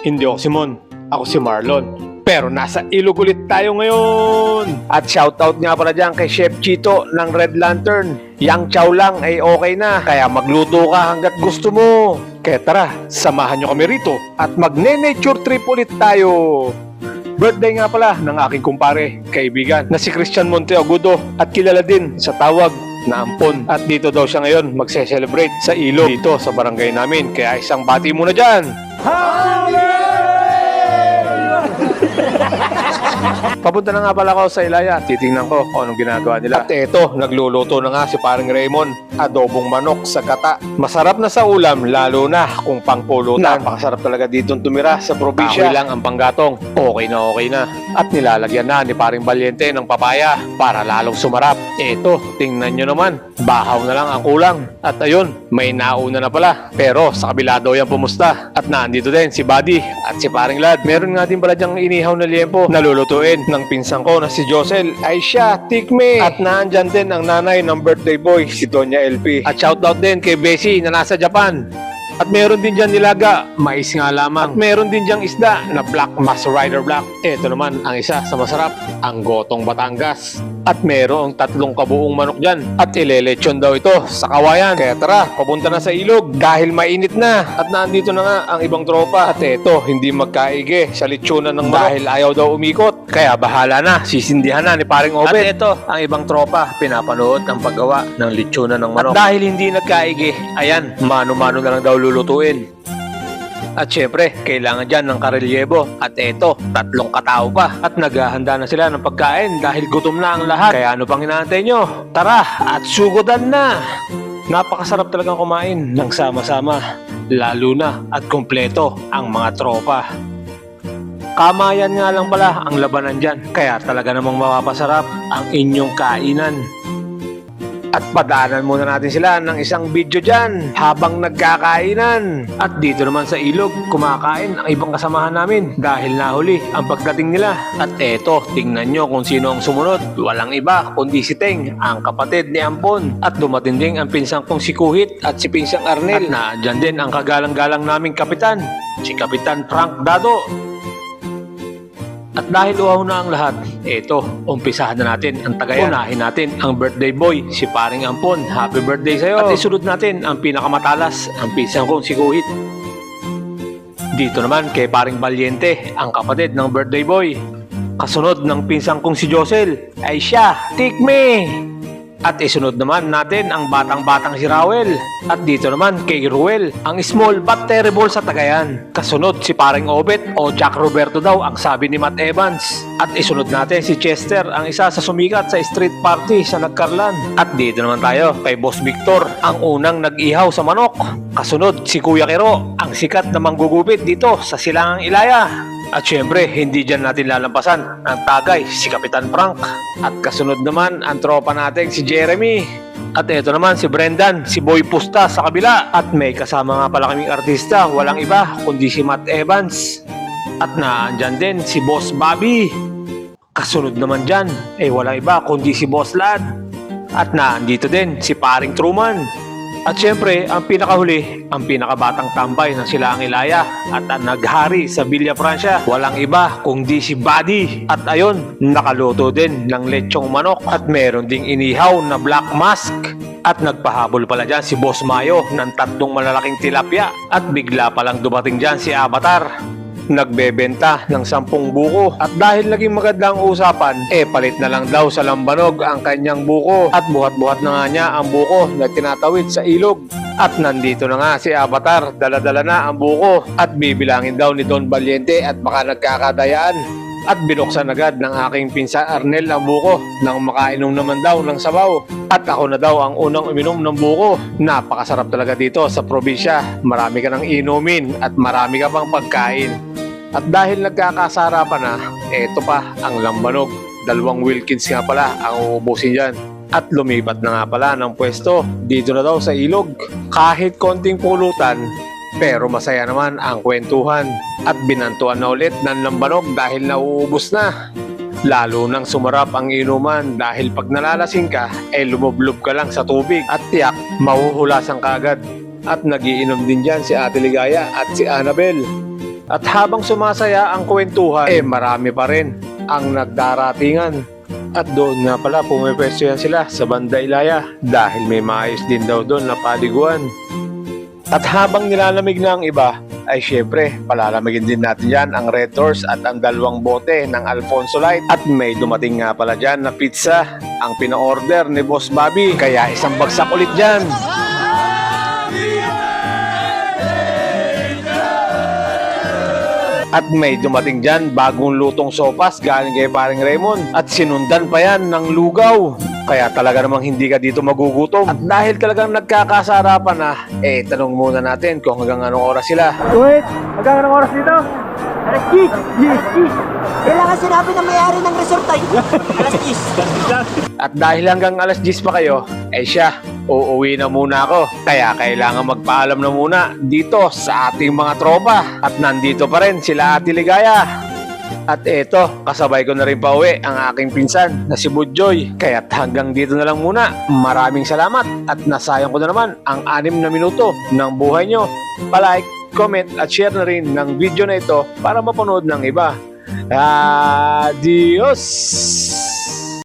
Hindi ako si Mon, ako si Marlon. Pero nasa ilog ulit tayo ngayon. At shoutout nga pala dyan kay Chef Chito ng Red Lantern. Yang chow lang ay okay na, kaya magluto ka hanggat gusto mo. Kaya tara, samahan nyo kami rito at magne-nature trip ulit tayo. Birthday nga pala ng aking kumpare, kaibigan na si Christian Monteagudo at kilala din sa tawag na Ampon. At dito daw siya ngayon magse-celebrate sa ilog dito sa barangay namin. Kaya isang bati muna dyan. Papunta na nga pala ako sa Ilaya. Titingnan ko kung anong ginagawa nila. At eto, nagluluto na nga si paring Raymond. Adobong manok sa gata. Masarap na sa ulam, lalo na kung pangpulutan. Napakasarap talaga dito tumira sa probinsya. Kahoy lang ang panggatong. Okay na okay na. At nilalagyan na ni paring Valiente ng papaya para lalong sumarap. Eto, tingnan nyo naman. Bahaw na lang ang kulang. At ayun, may nauna na pala. Pero sa kabila daw yan pumusta. At nandito din si Buddy at si paring Lad. Meron nga din pala dyang inihaw na liempo na lulutuin ng pinsan ko na si Josel. Ay siya, tikme. At naandyan din ang nanay ng birthday boy, si Doña LP. At shoutout din kay Bessie na nasa Japan. At meron din dyan nilaga, mais nga lamang. At meron din dyang isda na Black Master Rider Black. Ito naman ang isa sa masarap, ang Gotong Batangas. At merong 3 kabuong manok dyan. At ilelechon daw ito sa kawayan. Kaya tara, papunta na sa ilog dahil mainit na. At nandito na nga ang ibang tropa. At eto, hindi magkaige sa lechonan ng manok dahil ayaw daw umikot. Kaya bahala na, sisindihan na ni paring Obet. At eto, ang ibang tropa, pinapanood ang paggawa ng lechonan ng manok. At dahil hindi nagkaige, ayan, mano-mano na lang daw lulutuin. At syempre, kailangan dyan ng karelyebo. At eto, 3 katao pa. At naghahanda na sila ng pagkain dahil gutom na ang lahat. Kaya ano pang inaantay nyo? Tara, at sugodan na! Napakasarap talagang kumain ng sama-sama. Lalo na at kumpleto ang mga tropa. Kamayan nga lang pala ang labanan dyan. Kaya talaga namang mapapasarap ang inyong kainan. At padaanan muna natin sila ng isang video dyan habang nagkakainan. At dito naman sa ilog, kumakain ang ibang kasamahan namin dahil nahuli ang pagdating nila. At eto, tingnan nyo kung sino ang sumunod. Walang iba kundi si Teng, ang kapatid ni Ampon. At dumating din ang pinsang kong si Kuhit at si pinsang Arnel. At naandyan din ang kagalang-galang naming kapitan, si Kapitan Frank Dado. At dahil uhaw na ang lahat, eto, umpisahan na natin ang tagayan. Unahin natin ang birthday boy, si paring Ampon. Happy birthday sa'yo! At isunod natin ang pinakamatalas, ang pinsang kong si Kuhit. Dito naman kay paring Valiente, ang kapatid ng birthday boy. Kasunod ng pinsang kong si Josel, ay siya, tikme! At isunod naman natin ang batang-batang si Rawel. At dito naman kay Ruel, ang small but terrible sa Tagayan. Kasunod si paring Obet o Jack Roberto daw ang sabi ni Matt Evans. At isunod natin si Chester, ang isa sa sumikat sa street party sa Nagkarlan. At dito naman tayo kay Boss Victor, ang unang nag-ihaw sa manok. Kasunod si Kuya Kero, ang sikat na manggugupit dito sa Silangang Ilaya. At syempre, hindi dyan natin lalampasan ang tagay, si Kapitan Frank. At kasunod naman ang tropa natin si Jeremy. At ito naman si Brendan, si Boy Pusta sa kabila. At may kasama nga pala kaming artista, walang iba kundi si Matt Evans. At naandyan din si Boss Bobby. Kasunod naman dyan, walang iba kundi si Boss Lad. At naandito din si paring Truman. At syempre, ang pinakahuli, ang pinakabatang tambay ng Silangang Ilaya at ang naghari sa Villa Francia, walang iba kundi si Buddy. At ayun, nakaluto din ng lechong manok at meron ding inihaw na black mask. At nagpahabol pala dyan si Boss Mayo ng 3 malalaking tilapia. At bigla palang dumating dyan si Avatar. Nagbebenta ng 10 buko. At dahil naging maganda ang usapan, palit na lang daw sa lambanog ang kanyang buko. At buhat-buhat na nga niya ang buko na tinatawid sa ilog. At nandito na nga si Avatar, dala-dala na ang buko. At bibilangin daw ni Don Valiente at baka nagkakadayaan. At binuksan agad ng aking pinsan Arnel ang buko nang makainom naman daw ng sabaw. At ako na daw ang unang uminom ng buko. Napakasarap talaga dito sa probinsya. Marami ka nang inumin at marami ka pang pagkain. At dahil nagkakasarapan na, eto pa ang lambanog. 2 Wilkins nga pala ang uubusin dyan. At lumipat na nga pala ng pwesto dito na daw sa ilog. Kahit konting pulutan, pero masaya naman ang kwentuhan. At binantuan na ulit ng lambanog dahil nauubos na. Lalo nang sumarap ang inuman dahil pag nalalasing ka, lumublob ka lang sa tubig at tiyak, mahuhulasan ka agad. At nagiinom din dyan si Ate Ligaya at si Annabel. At habang sumasaya ang kwentuhan, marami pa rin ang nagdaratingan. At doon nga pala pumipwesto yan sila sa Banda Ilaya dahil may maayos din daw doon na paliguan. At habang nilalamig na ang iba, ay syempre, palalamigin din natin yan ang Red Horse at ang 2 bote ng Alfonso Light. At may dumating nga pala dyan na pizza, ang pina-order ni Boss Bobby. Kaya isang bagsak ulit dyan. At may dumating dyan bagong lutong sopas galing kay paring Raymond. At sinundan pa yan ng lugaw. Kaya talaga namang hindi ka dito magugutom. At dahil talagang nagkakasarapan na, tanong muna natin kung hanggang anong oras sila. Wait, hanggang anong oras dito? Alas 10. Kailangan sinabi na may-ari ng resort ay alas 10. At dahil hanggang alas 10 pa kayo, siya, uuwi na muna ako. Kaya kailangan magpaalam na muna dito sa ating mga tropa. At nandito pa rin sila Ate Ligaya. At eto, kasabay ko na rin pa uwi ang aking pinsan na si Budjoy. Kaya hanggang dito na lang muna. Maraming salamat at nasayang ko na naman ang 6 na minuto ng buhay nyo. Palike, comment at share na rin ng video na ito para mapanood ng iba. Adios!